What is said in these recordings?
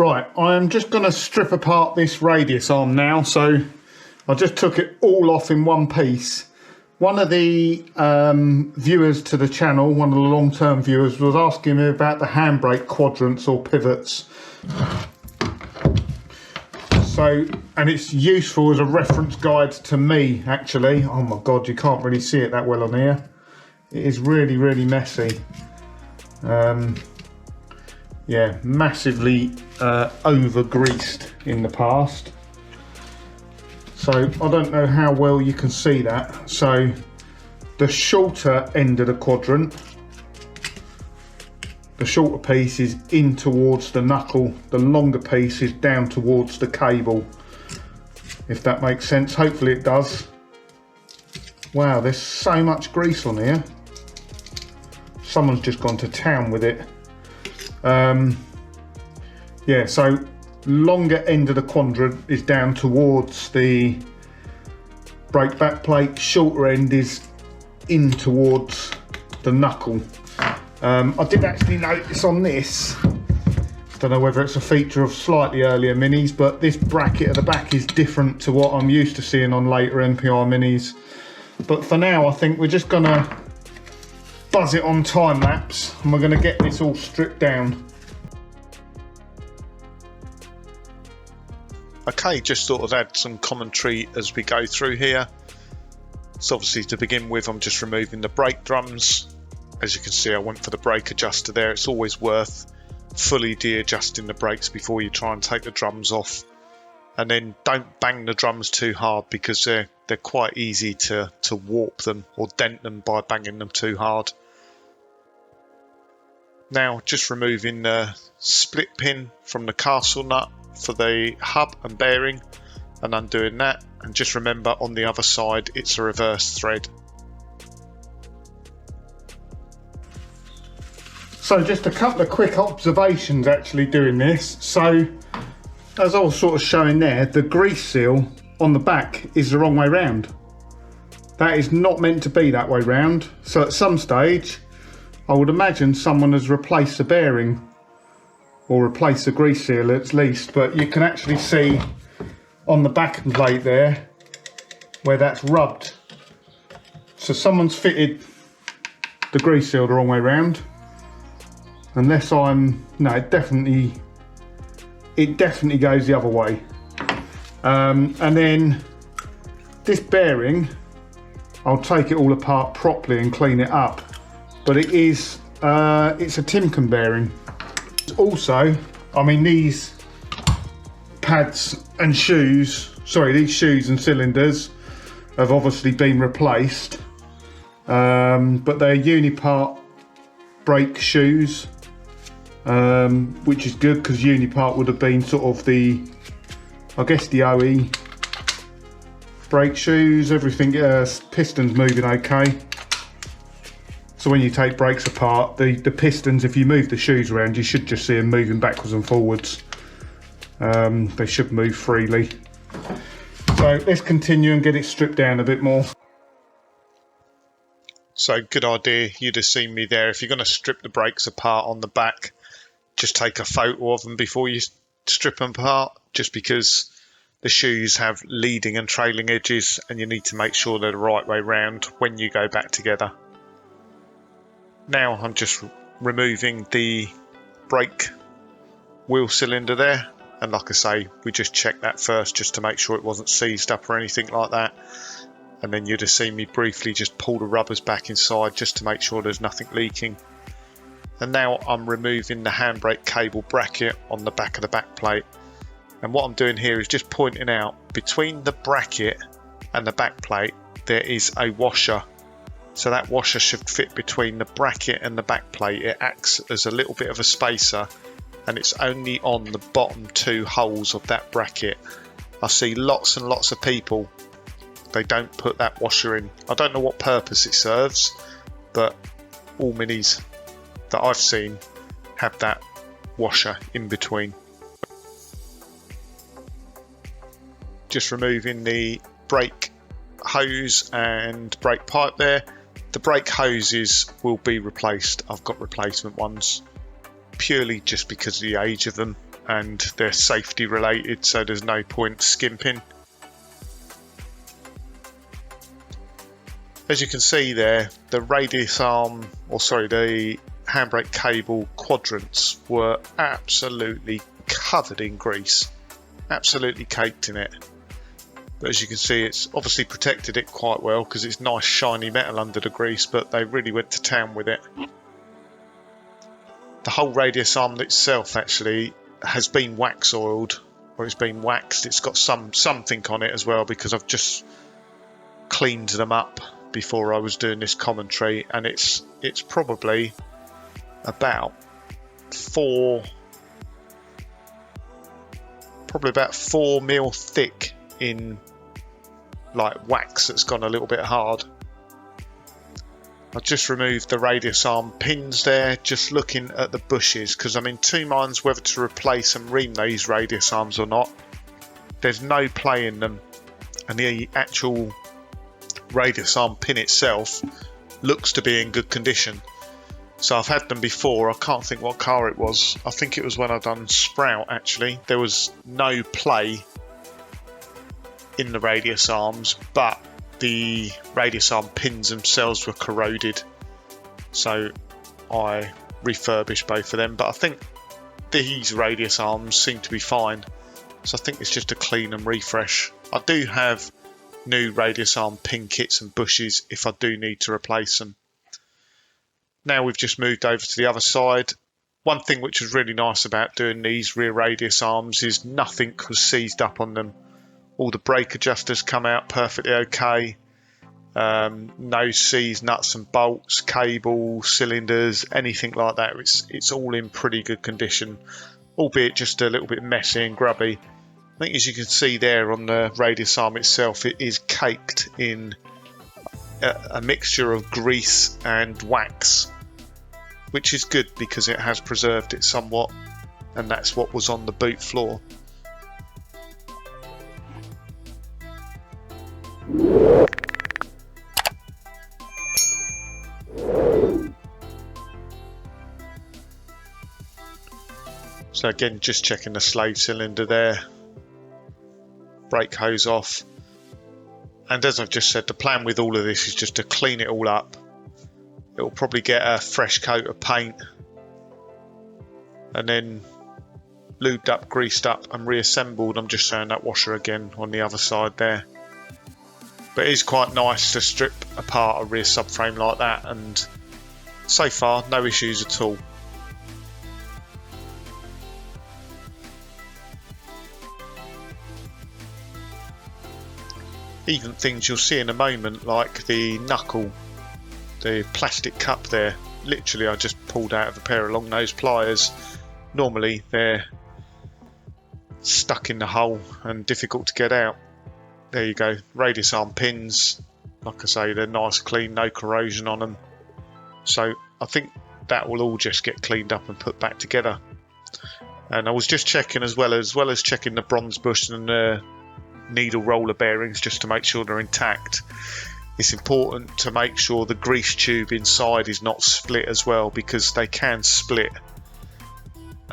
Right, I'm just going to strip apart this radius arm now. So I just took it all off in one piece. One of the viewers to the channel, one of the long-term viewers, was asking me about the handbrake quadrants or pivots. So, and it's useful as a reference guide to me, actually. Oh my God, you can't really see it that well on here. It is really, really messy. Yeah, massively over-greased in the past. So I don't know how well you can see that. So the shorter end of the quadrant, the shorter piece is in towards the knuckle, the longer piece is down towards the cable, if that makes sense. Hopefully it does. Wow, there's so much grease on here. Someone's just gone to town with it. Yeah, so longer end of the quadrant is down towards the brake back plate, shorter end is in towards the knuckle. I did actually notice on this, don't know whether it's a feature of slightly earlier minis, but this bracket at the back is different to what I'm used to seeing on later NPR minis. But for now, I think we're just gonna buzz it on time lapse and we're gonna get this all stripped down. Okay, just thought I'd add some commentary as we go through here. So obviously to begin with, I'm just removing the brake drums. As you can see, I went for the brake adjuster there. It's always worth fully de-adjusting the brakes before you try and take the drums off. And then don't bang the drums too hard because they're quite easy to warp them or dent them by banging them too hard. Now just removing the split pin from the castle nut for the hub and bearing and undoing that, and just remember on the other side it's a reverse thread. So just a couple of quick observations actually doing this. So as I was sort of showing there, the grease seal on the back is the wrong way round. That is not meant to be that way round. So at some stage I would imagine someone has replaced the bearing or replace the grease seal at least, but you can actually see on the back plate there where that's rubbed. So someone's fitted the grease seal the wrong way round. Unless I'm, no, it definitely goes the other way. And then this bearing, I'll take it all apart properly and clean it up. But it is, it's a Timken bearing. Also, I mean, these pads and shoes, sorry, these shoes and cylinders have obviously been replaced, but they're Unipart brake shoes, which is good because Unipart would have been sort of the, I guess, the OE brake shoes. Everything, pistons moving okay. So when you take brakes apart, the pistons, if you move the shoes around, you should just see them moving backwards and forwards. They should move freely. So let's continue and get it stripped down a bit more. So good idea, you'd have seen me there. If you're going to strip the brakes apart on the back, just take a photo of them before you strip them apart, just because the shoes have leading and trailing edges and you need to make sure they're the right way round when you go back together. Now I'm just removing the brake wheel cylinder there, and like I say, we just checked that first just to make sure it wasn't seized up or anything like that, and then you'd have seen me briefly just pull the rubbers back inside just to make sure there's nothing leaking. And now I'm removing the handbrake cable bracket on the back of the back plate, and what I'm doing here is just pointing out between the bracket and the back plate there is a washer. So that washer should fit between the bracket and the back plate. It acts as a little bit of a spacer, and it's only on the bottom two holes of that bracket. I see lots and lots of people, they don't put that washer in. I don't know what purpose it serves, but all minis that I've seen have that washer in between. Just removing the brake hose and brake pipe there. The brake hoses will be replaced. I've got replacement ones purely just because of the age of them. and they're safety related, so there's no point skimping. As you can see there, the radius arm, or sorry, the handbrake cable quadrants were absolutely covered in grease, absolutely caked in it. But as you can see, it's obviously protected it quite well because it's nice shiny metal under the grease, but they really went to town with it. The whole radius arm itself actually has been wax oiled, or it's been waxed. It's got something on it as well, because I've just cleaned them up before I was doing this commentary, and it's probably about 4 mil thick in like wax that's gone a little bit hard. I've just removed the radius arm pins there, just looking at the bushes, because I'm in two minds whether to replace and ream these radius arms or not. There's no play in them, and the actual radius arm pin itself looks to be in good condition. So I've had them before. I can't think what car it was. I think it was when I done Sprout actually. There was no play in the radius arms, but the radius arm pins themselves were corroded, so I refurbished both of them. But I think these radius arms seem to be fine, so I think it's just a clean and refresh. I do have new radius arm pin kits and bushes if I do need to replace them. Now we've just moved over to the other side. One thing which was really nice about doing these rear radius arms is nothing was seized up on them. All the brake adjusters come out perfectly okay. No seized nuts and bolts, cables, cylinders, anything like that. It's all in pretty good condition, albeit just a little bit messy and grubby. I think as you can see there on the radius arm itself, it is caked in a mixture of grease and wax, which is good because it has preserved it somewhat, and that's what was on the boot floor. So again, just checking the slave cylinder there, brake hose off, and as I've just said, the plan with all of this is just to clean it all up. It will probably get a fresh coat of paint and then lubed up, greased up and reassembled. I'm just showing that washer again on the other side there. But it is quite nice to strip apart a rear subframe like that, and so far no issues at all. Even things you'll see in a moment, like the knuckle, the plastic cup there, literally I just pulled out of a pair of long nose pliers. Normally they're stuck in the hole and difficult to get out. There you go, radius arm pins, like I say, they're nice clean, no corrosion on them. So I think that will all just get cleaned up and put back together. And I was just checking as well as checking the bronze bush and the needle roller bearings just to make sure they're intact. It's important to make sure the grease tube inside is not split as well, because they can split.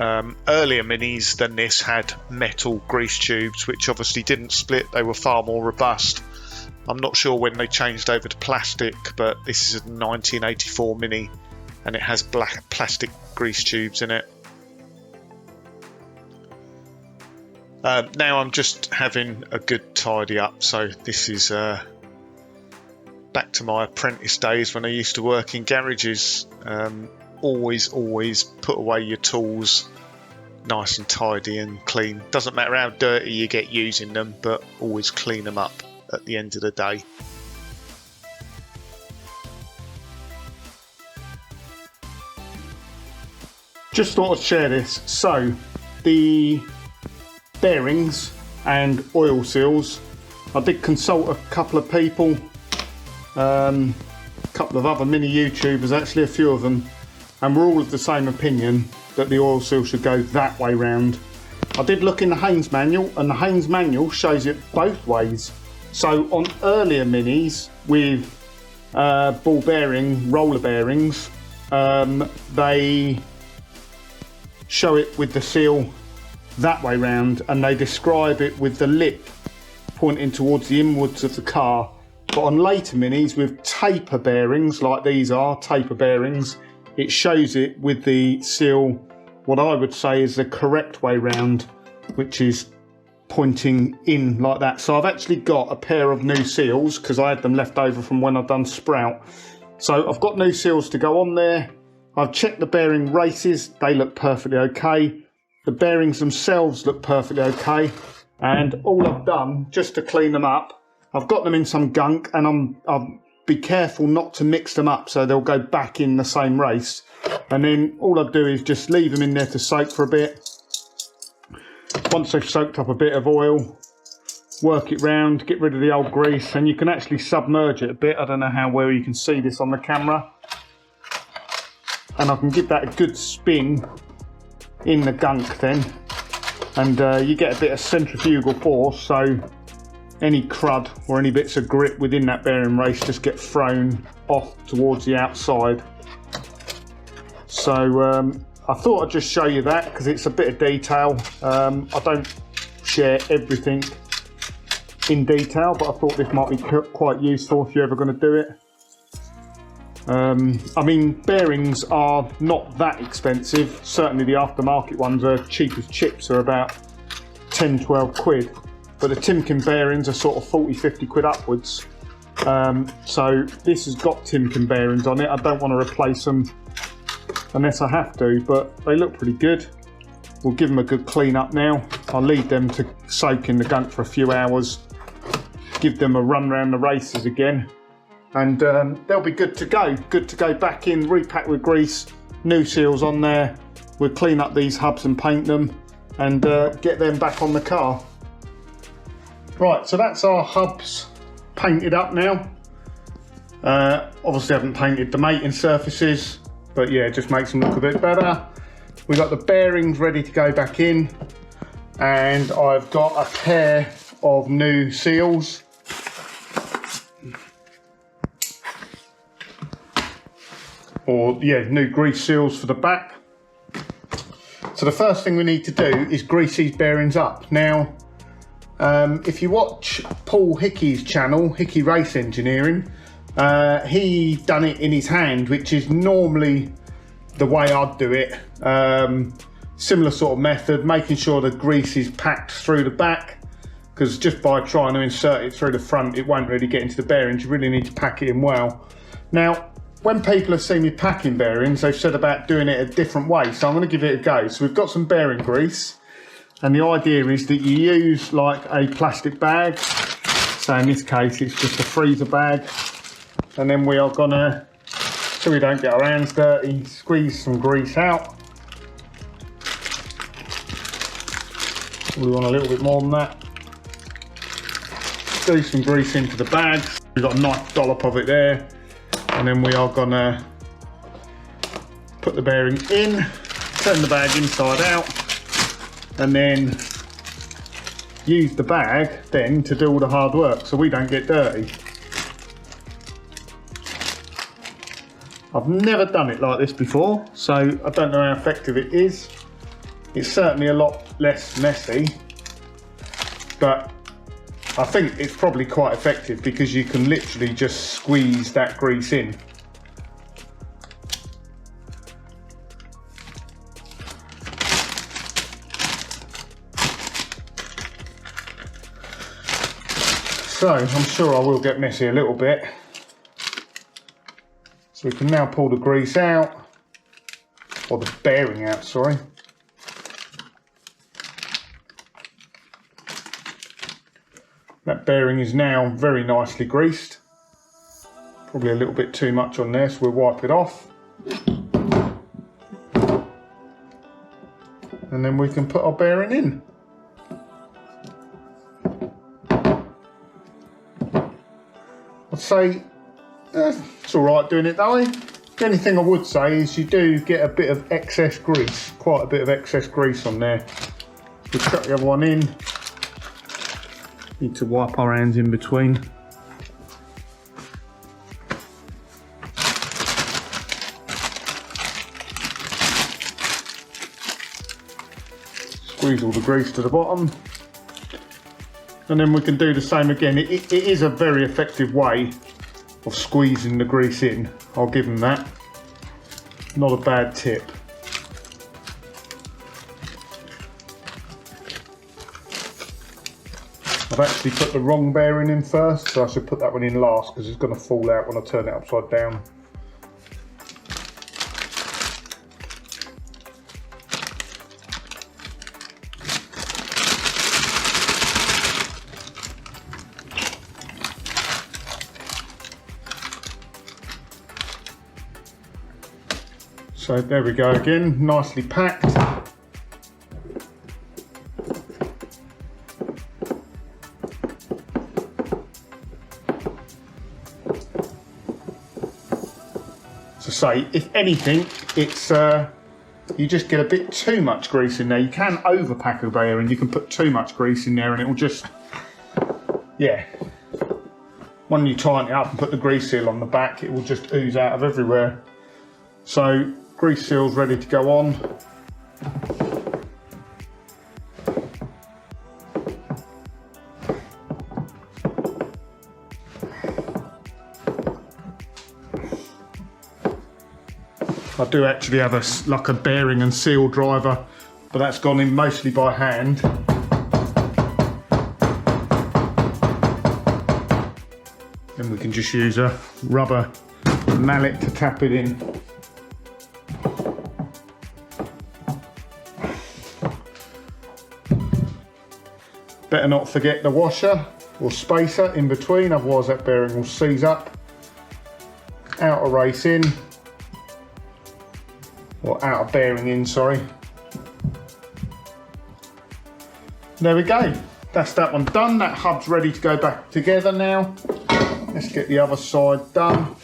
Earlier minis than this had metal grease tubes which obviously didn't split. They were far more robust. I'm not sure when they changed over to plastic, but this is a 1984 Mini and it has black plastic grease tubes in it. Now I'm just having a good tidy up, so this is back to my apprentice days when I used to work in garages. Always put away your tools nice and tidy and clean. Doesn't matter how dirty you get using them, but always clean them up at the end of the day. Just thought I'd share this. So the bearings and oil seals, I did consult a couple of people, a couple of other mini YouTubers, actually a few of them, and we're all of the same opinion that the oil seal should go that way round. I did look in the Haynes manual, and the Haynes manual shows it both ways. So on earlier minis with ball bearing, roller bearings, they show it with the seal that way round, and they describe it with the lip pointing towards the inwards of the car. But on later Minis with taper bearings, like these are taper bearings, it shows it with the seal, what I would say is the correct way round, which is pointing in like that. So I've actually got a pair of new seals because I had them left over from when I've done Sprout. So I've got new seals to go on there. I've checked the bearing races, they look perfectly okay. The bearings themselves look perfectly okay. And all I've done, just to clean them up, I've got them in some gunk, and I'll be careful not to mix them up so they'll go back in the same race. And then all I do is just leave them in there to soak for a bit. Once they've soaked up a bit of oil, work it round, get rid of the old grease, and you can actually submerge it a bit. I don't know how well you can see this on the camera. And I can give that a good spin in the gunk then. And you get a bit of centrifugal force, so any crud or any bits of grit within that bearing race just get thrown off towards the outside. So I thought I'd just show you that because it's a bit of detail. I don't share everything in detail, but I thought this might be quite useful if you're ever going to do it. I mean, bearings are not that expensive. Certainly the aftermarket ones are cheap as chips, are about 10-12 quid. But the Timken bearings are sort of 40-50 quid upwards. So this has got Timken bearings on it. I don't want to replace them unless I have to, but they look pretty good. We'll give them a good clean up now. I'll leave them to soak in the gunk for a few hours, give them a run around the races again, and they'll be good to go. Good to go back in, repack with grease, new seals on there. We'll clean up these hubs and paint them and get them back on the car. Right, so that's our hubs painted up now. Obviously I haven't painted the mating surfaces, but yeah, it just makes them look a bit better. We've got the bearings ready to go back in, and I've got a pair of new seals. Or yeah, new grease seals for the back. So the first thing we need to do is grease these bearings up. Now, if you watch Paul Hickey's channel, Hickey Race Engineering, he done it in his hand, which is normally the way I'd do it. Similar sort of method, making sure the grease is packed through the back, because just by trying to insert it through the front, it won't really get into the bearings. You really need to pack it in well. Now, when people have seen me packing bearings, they've said about doing it a different way, so I'm going to give it a go. So we've got some bearing grease, and the idea is that you use like a plastic bag. So in this case, it's just a freezer bag. And then we are gonna, so we don't get our hands dirty, squeeze some grease out. We want a little bit more than that. Do some grease into the bag. We've got a nice dollop of it there. And then we are gonna put the bearing in, turn the bag inside out, and then use the bag then to do all the hard work so we don't get dirty. I've never done it like this before, so I don't know how effective it is. It's certainly a lot less messy, but I think it's probably quite effective because you can literally just squeeze that grease in. So I'm sure I will get messy a little bit. So we can now pull the grease out, or the bearing out, sorry. That bearing is now very nicely greased. Probably a little bit too much on there, so we'll wipe it off. And then we can put our bearing in. I'd say it's alright doing it that way. The only thing I would say is you do get a bit of excess grease, quite a bit of excess grease on there. We'll chuck the other one in. Need to wipe our hands in between. squeeze all the grease to the bottom. And then we can do the same again. It is a very effective way of squeezing the grease in. I'll give them that. Not a bad tip. I've actually put the wrong bearing in first, so I should put that one in last because it's going to fall out when I turn it upside down. So there we go again, nicely packed. To say, if anything, it's you just get a bit too much grease in there. You can overpack a bearing, you can put too much grease in there and it will just, yeah. When you tighten it up and put the grease seal on the back, it will just ooze out of everywhere. So, grease seal's ready to go on. I do actually have like a bearing and seal driver, but that's gone in mostly by hand. Then we can just use a rubber mallet to tap it in. Better not forget the washer or spacer in between, otherwise that bearing will seize up. Outer race in, or outer bearing in, sorry. There we go, that's that one done. That hub's ready to go back together now. Let's get the other side done.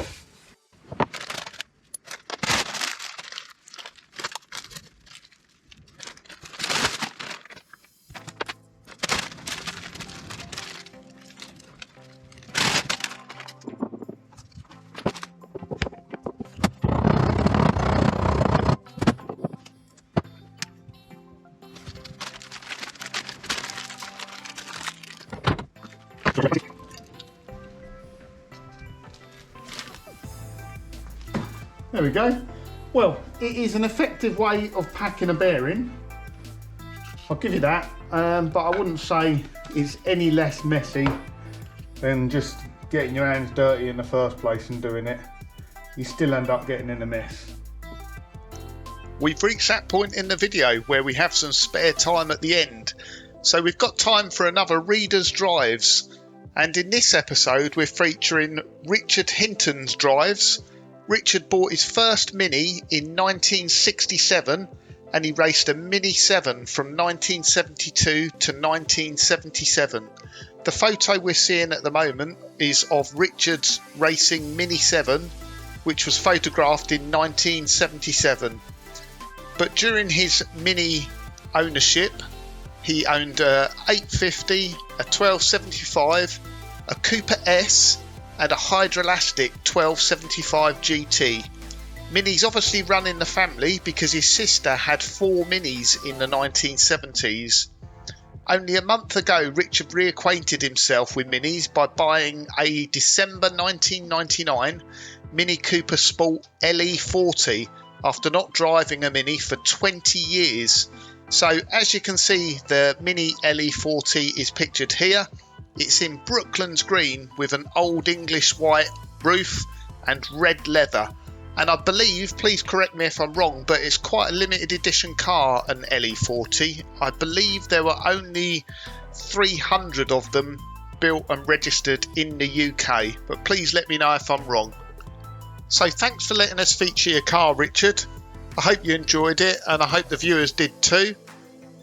There we go. Well, it is an effective way of packing a bearing. I'll give you that, but I wouldn't say it's any less messy than just getting your hands dirty in the first place and doing it. You still end up getting in a mess. We've reached that point in the video where we have some spare time at the end. So we've got time for another Reader's Drives. And in this episode, we're featuring Richard Hinton's drives. Richard bought his first Mini in 1967 and he raced a Mini 7 from 1972 to 1977. The photo we're seeing at the moment is of Richard's racing Mini 7, which was photographed in 1977. But during his Mini ownership, he owned a 850, a 1275, a Cooper S and a Hydrolastic 1275 GT. Mini's obviously run in the family because his sister had 4 Minis in the 1970s. Only a month ago, Richard reacquainted himself with Minis by buying a December 1999 Mini Cooper Sport LE40 after not driving a Mini for 20 years. So as you can see, the Mini LE40 is pictured here. It's in Brooklands green with an old English white roof and red leather. And I believe, please correct me if I'm wrong, but it's quite a limited edition car, an LE40. I believe there were only 300 of them built and registered in the UK, but please let me know if I'm wrong. So thanks for letting us feature your car, Richard. I hope you enjoyed it and I hope the viewers did too.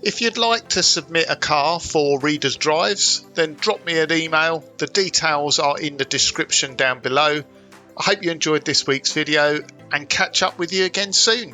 If you'd like to submit a car for Reader's Drives, then drop me an email. The details are in the description down below. I hope you enjoyed this week's video and catch up with you again soon.